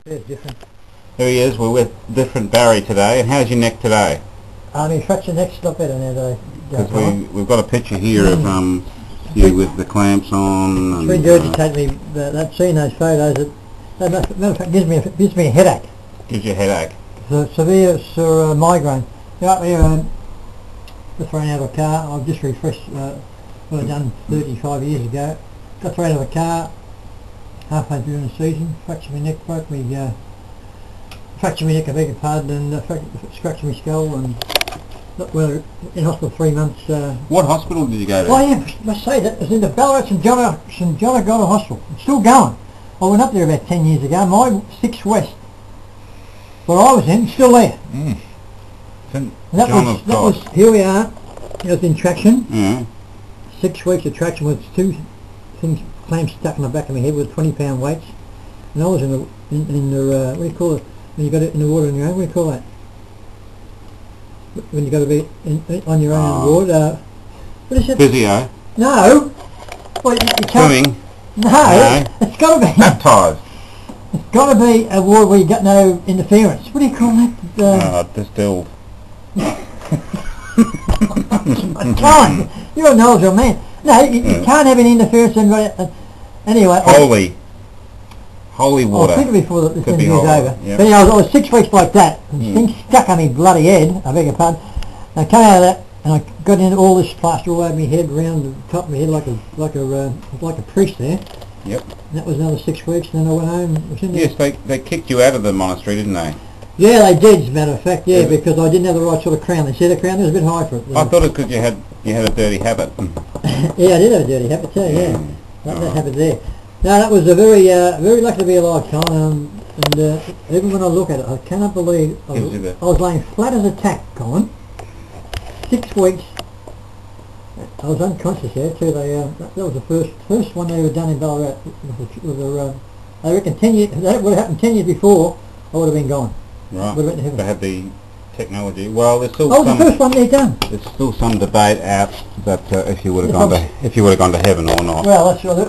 It's different. Here he is. We're with different Barry today. And how's your neck today? He fractured the neck's a lot better now today. Because we've got a picture here of you with the clamps on. It's regurgitate me. That seeing those photos, matter of fact, gives me a headache. Gives you a headache. It's severe migraine. Out here, just ran out of a car. I've just refreshed what I've done 35 years ago. Got thrown out of a car halfway through the season. Fractured my neck, fractured my neck, I beg your pardon, and scratched my skull, and well, in hospital 3 months. What hospital did you go to? Oh yeah, I must say that. It was in the Ballarat St John O'Gara Hospital. It's still going. I went up there about 10 years ago. My 6 West, where I was in, still there. That was, here we are. It was in traction. 6 weeks of traction with 2 things, clamps stuck in the back of my head with 20-pound weights. And I was in the what do you call it? When you got it in the water on your own, what do you call that? When you got to be on your own on the ward. What is it? Physio. No. Well, you can't. Swimming. No. It's got to be. Baptised. It's got to be a ward where you got no interference. What do you call that? Distilled. Come on, you're a knowledgeable man. No, you can't have any interference. Anyway. Holy water. I'll think before this interview's over. Yep. But anyway, I was 6 weeks like that, and things stuck on my bloody head, I beg your pardon. And I came out of that, and I got into all this plaster all over my head, around the top of my head, like a priest there. Yep. And that was another 6 weeks, and then I went home. Yes, they kicked you out of the monastery, didn't they? Yeah, they did, as a matter of fact, because I didn't have the right sort of crown. They said the crown was a bit high for it. I thought it was because you had a dirty habit. Yeah, I did have a dirty habit too, that habit there. No, that was a very lucky to be alive, Colin, and even when I look at it, I cannot believe I was laying flat as a tack, Colin. 6 weeks. I was unconscious there too. That was the first one they ever done in Ballarat. I reckon 10 years. That would have happened 10 years before. I would have been gone. Right. Would have went to heaven. They had the technology. Well, there's still the first one they done. There's still some debate out that if you would have gone to heaven or not. Well, that's a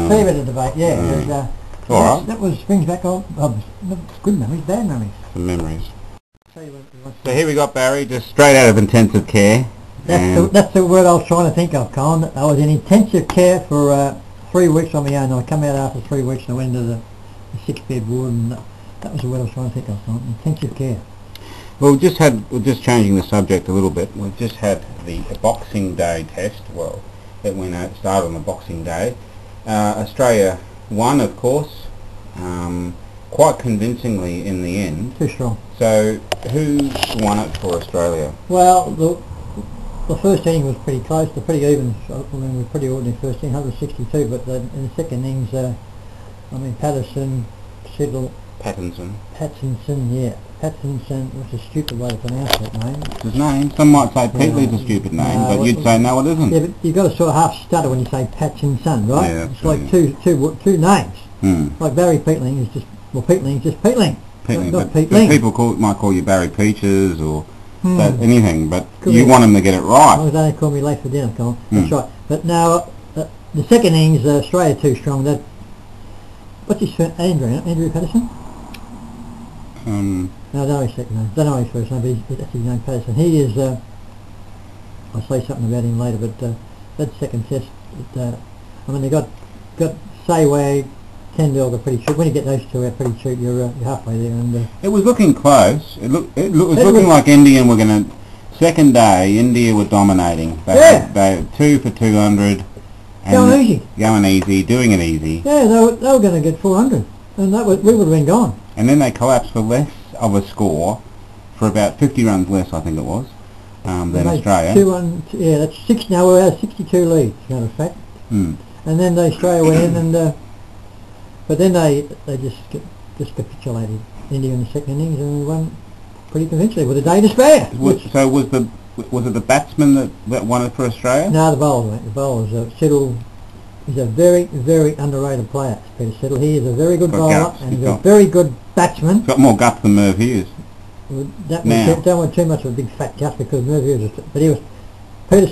fair bit of debate. Yeah. All right. That brings back all good memories, bad memories. Some memories. So here we got Barry, just straight out of intensive care. That's the word I was trying to think of, Colin. I was in intensive care for 3 weeks on my own. I come out after 3 weeks and I went into the 6-bed ward, and that was the word I was trying to think of, Colin. Intensive care. Well, we're just changing the subject a little bit. We've just had the Boxing Day test. Well, that went out, started on the Boxing Day. Australia won, of course, quite convincingly in the end. Too strong. So, who won it for Australia? Well, the first inning was pretty close. They're pretty even. I mean, we were pretty ordinary first inning, 162. But in the second innings, Pattinson, which is a stupid way to pronounce that name. It's his name. Some might say Petley's a stupid name, but you'd say no, it isn't. Yeah, but you've got to sort of half stutter when you say Pattinson, right? Yeah, it's like two names. Like Barry Peetling is just, Peetling is just Peetling. Not Peetling. People might call you Barry Peaches or anything, but you want them to get it right. They don't call me late for dinner, Colin. That's right. But now, the second innings, Australia too strong. What's his first name? Andrew Patterson? No, I don't know his second name. Don't know his first name, but that's his name, Patterson. He is, I'll say something about him later, but that second test, they got Sayway, Kendall are pretty cheap. When you get those two out pretty cheap, you're halfway there. And it was looking close. It was looking like India were going to, second day, India were dominating. They 2 for 200. Going easy, doing it easy. Yeah, they were going to get 400, and we would have been gone. And then they collapsed for less of a score, for about 50 runs less, I think it was, than Australia. 2-1, that's 6 now. We're at 62 leads, as a matter of fact. And then Australia went in, but then they just capitulated. India in the second innings, and we won pretty convincingly with a day to spare. So was it the batsman that won it for Australia? No, the bowlers, mate. The bowlers. Settle is a very, very underrated player, Peter Settle. He is a very good bowler, and he's a very good batsman. He's got more guts than Merv Hughes. Don't want too much of a big fat gut, because Merv Hughes was... But he was... Peter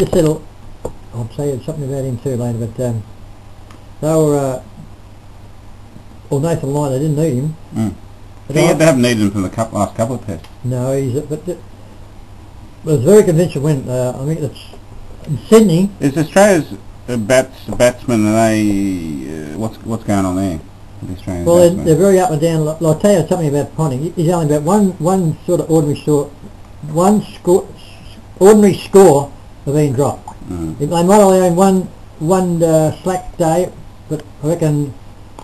Settle, I'll say something about him too later, but they were... or Nathan Lyon, they didn't need him. They haven't needed him from the last couple of tests. No, but it was very convincing when, I think it's in Sydney. Is Australia's batsmen, are they, what's going on there? The Australian well, batsmen? they're very up and down. I'll tell you something about Ponting. He's only about one sort of ordinary score of being dropped. They might only own one slack day, but I reckon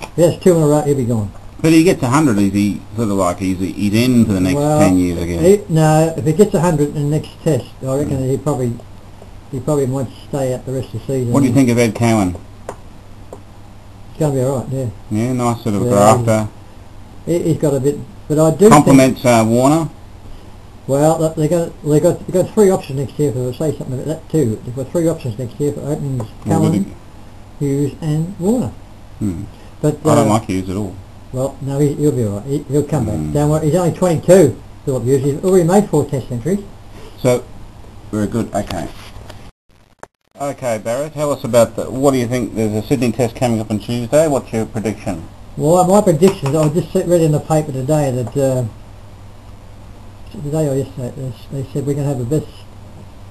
if he has 2 in a row, he'll be gone. But he gets 100, is he sort of like he's in for the next 10 years again? No, if he gets 100 in the next test, I reckon he probably might stay out the rest of the season. What do you think of Ed Cowan? It's going to be alright, yeah. Yeah, nice sort of grafter. He's got a bit, but I do compliments Warner. Well, they got 3 options next year. For say something about that too. They've got 3 options next year for openings: Cowan, Hughes, and Warner. But I don't like Hughes at all. Well, no, he'll be alright. He'll come back. Don't worry. He's only 22. Philip Hughes. He's already made 4 Test centuries. So, very good. Okay. Okay, Barry, tell us about what do you think? There's a Sydney Test coming up on Tuesday. What's your prediction? Well, my prediction is I just read in the paper today that today or yesterday they said we're going to have the best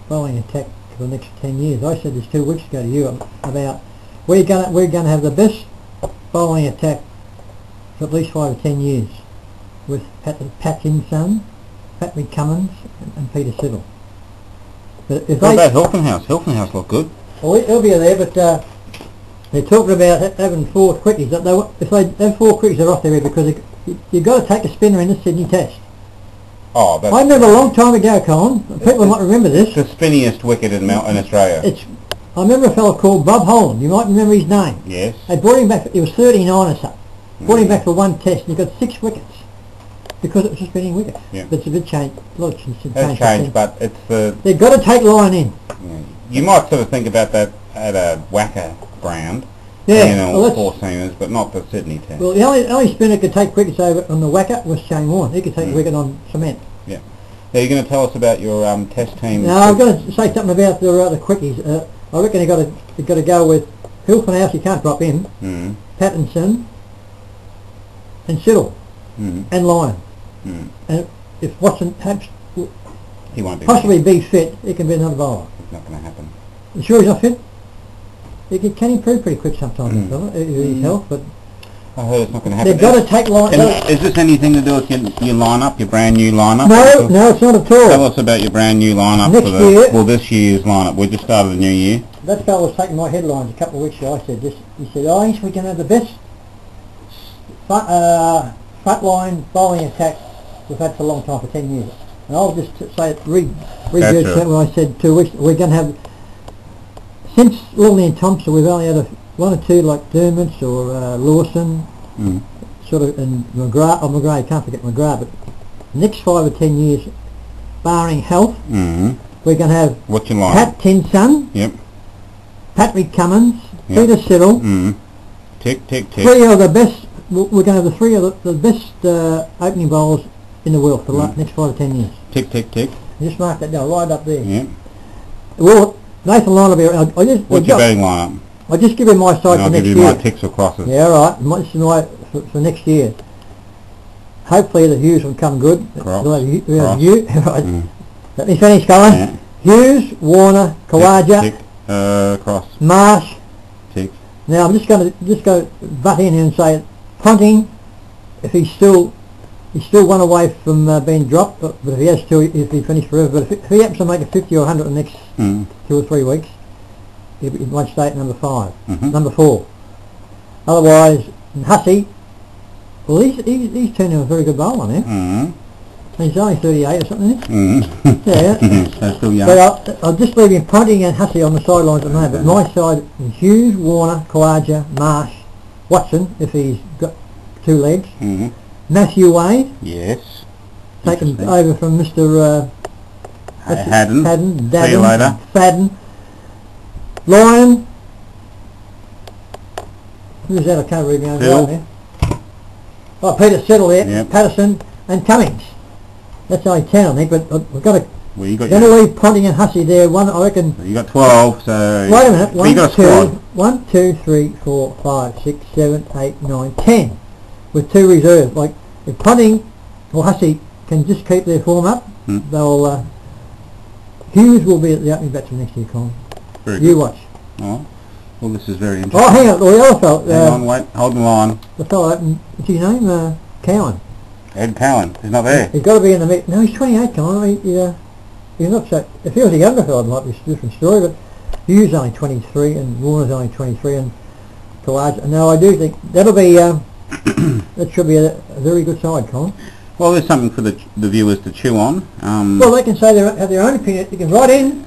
bowling attack for the next 10 years. I said this 2 weeks ago to you about we're going to have the best bowling attack for at least 5 or 10 years with Pattinson, Patrick Cummins, and Peter Siddle. But if what about Hilfenhaus? Hilfenhaus look good. Well, he'll be there, but they're talking about having 4 quickies. If they have 4 quickies, they're off their head because you've got to take a spinner in the Sydney Test. Oh, that's... I remember a long time ago, Colin. People might remember this. The spinniest wicket in Australia. I remember a fellow called Bob Holland. You might remember his name. Yes. They brought him back. He was 39 or something. Brought him back for 1 test, and he got 6 wickets because it was a spinning wicket. Yeah. But it's a bit changed. A lot of it's changed, but it's the... They've got to take line in. Yeah. You might sort of think about that at a whacker ground. Yeah. Well, 4 seamers, but not the Sydney Test. Well, the only spinner could take wickets over on the whacker was Shane Warne. He could take a wicket on cement. Yeah. Now you're going to tell us about your Test team. Now I've got to say something about the quickies. I reckon you've got to go with Hilfenhaus. You can't drop him. Pattinson and Siddle and Lyon. And if Watson he won't be possibly be fit, he can be another bowler. It's not going to happen. You sure he's not fit? He can improve pretty quick sometimes, his health, but I heard it's not going to happen. they've got to take line. Is this anything to do with your lineup, your brand new lineup? No, it's not at all. Tell us about your brand new lineup this year's lineup. We just started the new year. That fellow was taking my headlines a couple of weeks ago. I said this. He said, "Oh, we can have the best frontline bowling attack we've had for a long time, for 10 years." And I'll just say regurgitate what I said 2 weeks. We're going to have, since Lilney and Thompson, we've only had 1 or 2 like Dermott's or Lawson, sort of, and McGrath, can't forget McGrath, but next 5 or 10 years, barring health, we're going to have what's your line? Pattinson, Patrick Cummins, Peter Siddle, tick. 3 of the best, we're going to have the 3 of the best opening bowlers in the world for the next 5 or 10 years. Tick. Just mark that down, right up there. Yeah. Well, Nathan Lyon will be around. What's your batting lineup? I'll just give you my side for next year. I'll give you my ticks or crosses. Yeah, all right. This is my for next year. Hopefully the Hughes will come good. Cross. Let me finish, Colin. Yeah. Hughes, Warner, Kawaja, tick. Cross. Marsh. Tick. Now I'm just going to butt in here and say Ponting, if he's still 1 away from being dropped, but if he has 2, he'll be finished forever. But if he happens to make a 50 or 100 in the next 2 or 3 weeks, he might stay at number 5, number 4. Otherwise, Hussey, well, he's turned into a very good bowler now. He's only 38 or something. Yeah. So still young. But I'll just leave him Ponting and Hussey on the sidelines at the moment. But my side is Hughes, Warner, Kawaja, Marsh, Watson, if he's got 2 legs. Matthew Wade. Yes. Taken over from Mr. Haddon. See you later. Fadden. Lyon. Who's that? I can't read my own right now. Oh, Peter Siddle there. Yep. Patterson and Cummings. That's only 10, I think, but we've got to... Well, you got going to leave Ponting and Hussey there. One, I reckon... You got 12, so... Wait a minute. You got a squad. 1, 2, 3, 4, 5, 6, 7, 8, 9, 10. with 2 reserves. Like if Punting or Hussey can just keep their form up, they'll Hughes will be at the opening batsman next year, Colin. Very you good. watch. Oh, well, this is very interesting. Oh, hang on, the other fellow. Hang on, wait, hold the line. The fellow, what's his name? Cowan. Ed Cowan, he's not there. He's got to be in the mix. No, he's 28, Colin. I mean, he's not so. If he was a younger fellow, it might be a different story. But Hughes only 23, and Warner's only 23, and Collage. No, I do think that'll be. That should be a very good side, Colin. Well, there's something for the viewers to chew on. Well, they can say have their own opinion. You can write in.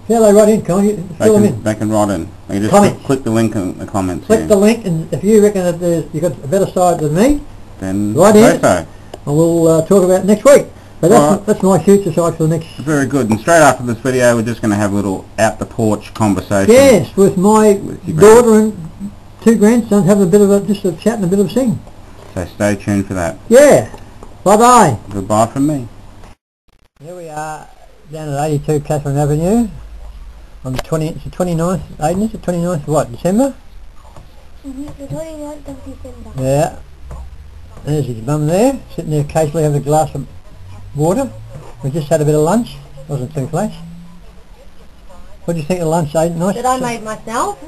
See how they write in, Colin? You fill them in. They can write in. You just click the link in the comments. Click the link, and if you reckon that you've got a better side than me, then write in, so. and we'll talk about it next week. But that's my future side for the next... Very good. And straight after this video, we're just going to have a little out-the-porch conversation. Yes, with my daughter and 2 grandsons having a bit of a, just a chat and a bit of a sing. So stay tuned for that. Yeah. Bye-bye. Goodbye from me. Here we are down at 82 Catherine Avenue on the 29th, Aiden, is it 29th of what, December? The 29th of December. Yeah. There's his mum there, sitting there occasionally having a glass of water. We just had a bit of lunch. Wasn't too flash. What do you think of lunch, Aiden? Nice? That I made myself.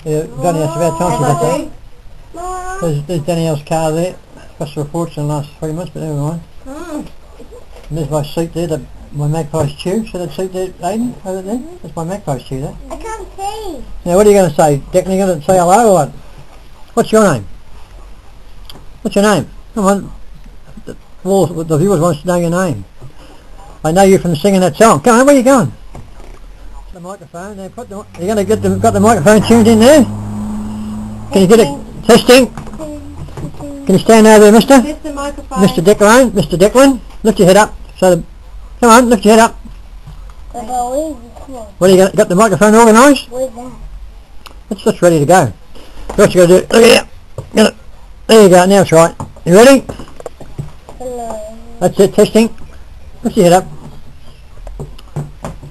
Yeah, Danny, that's about time for that. There's Danielle's car there. Cost her a fortune in the last 3 months, but never mind. And there's my seat there, my magpie's chew. See that seat there, Aiden, over there? That's my magpie's chew there. I can't see. Now, what are you going to say? Declan, you going to say hello or what? What's your name? What's your name? Come on. The viewers want to know your name. I know you from singing that song. Come on, where are you going? The microphone. There, you're going to got the microphone tuned in there? Can you get it? Testing. Can you stand over there, mister? Test the microphone. Mr. Declan. Mr. Declan. Lift your head up. Come on, lift your head up. What are you got the microphone organised? Where's that? It's just ready to go. What you got to do? Look at it. Get it. There you go. Now it's right. You ready? Hello. That's it. Testing. Lift your head up.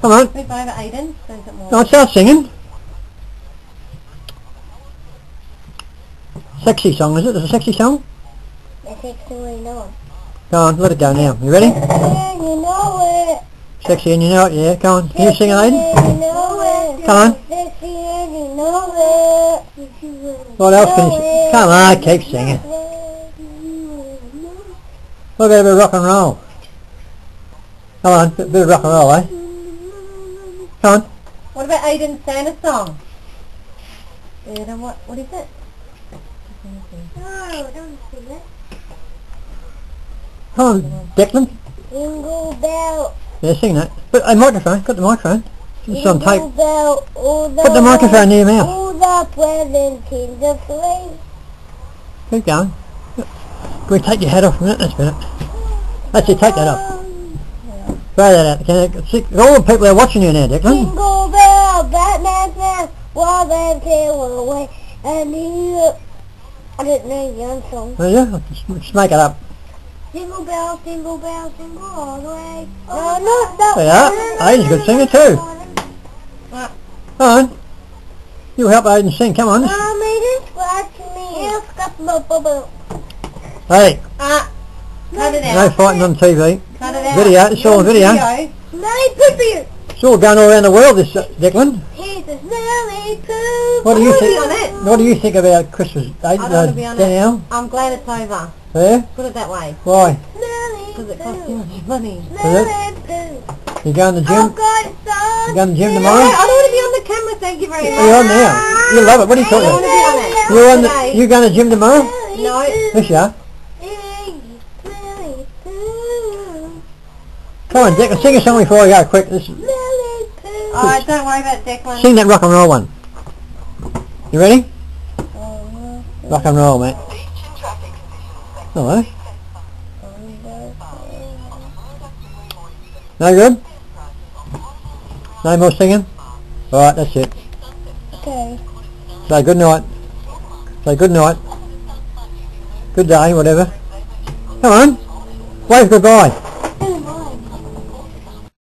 Come on. Move over, Aiden. No, start singing. Sexy song, is it? Is it a sexy song? That's actually not. Go on, let it go now. You ready? Yeah, you know it. Sexy and you know it, yeah. Go on. Can you sing it, Aiden? You know it. Come on. Sexy and you know it. What else can you sing? Come on, keep singing. What about a bit of rock and roll? Come on, a bit of rock and roll, eh? Come on. What about Aiden's Santa song? Aiden, what is it? No, don't sing it. Come on, Declan. Jingle bell. Yeah, sing that. But a microphone. Got the microphone. It's on tape. Jingle bell, Put the microphone near your mouth. all the presents in the sleigh. Keep going. Can we take your hat off a minute? That's better. That's it, take that off. Throw that out. All the people are watching you now, Declan. Jingle bell, Batman's man, while they sail away, and he... I didn't know the young song. Oh yeah? Just make it up. Jingle bell, jingle all the way. No, no. There you are. Aiden's a good singer too. Come on. You help Aiden sing, come on. Mom, Aiden scratch me. He'll scratch my bubble. Hey. Cut it out. No fighting on TV. Cut it out. Video, it's all video. Smelly poo-poo. It's all going all around the world, this Declan. He's a smelly poo. What do you think? On it. What do you think about Christmas, I don't want to be on Danielle? it. I'm glad it's over. Yeah? Put it that way. Why? Smelly Because it costs too much money. You going to the gym? You going to the gym tomorrow? I don't want to be on the camera, thank you very much. You're on now. You love it. What are you talking I don't want to be on it. You're on Today. you going to the gym tomorrow? No. Yes, you are. Come on, Declan, sing a song before I go, quick. Alright, don't worry about Declan. Sing that rock and roll one. You ready? Rock and roll, mate. Hello. No good? No more singing? Alright, that's it. Okay. Say good night. Say good night. Good day, whatever. Come on. Wave goodbye.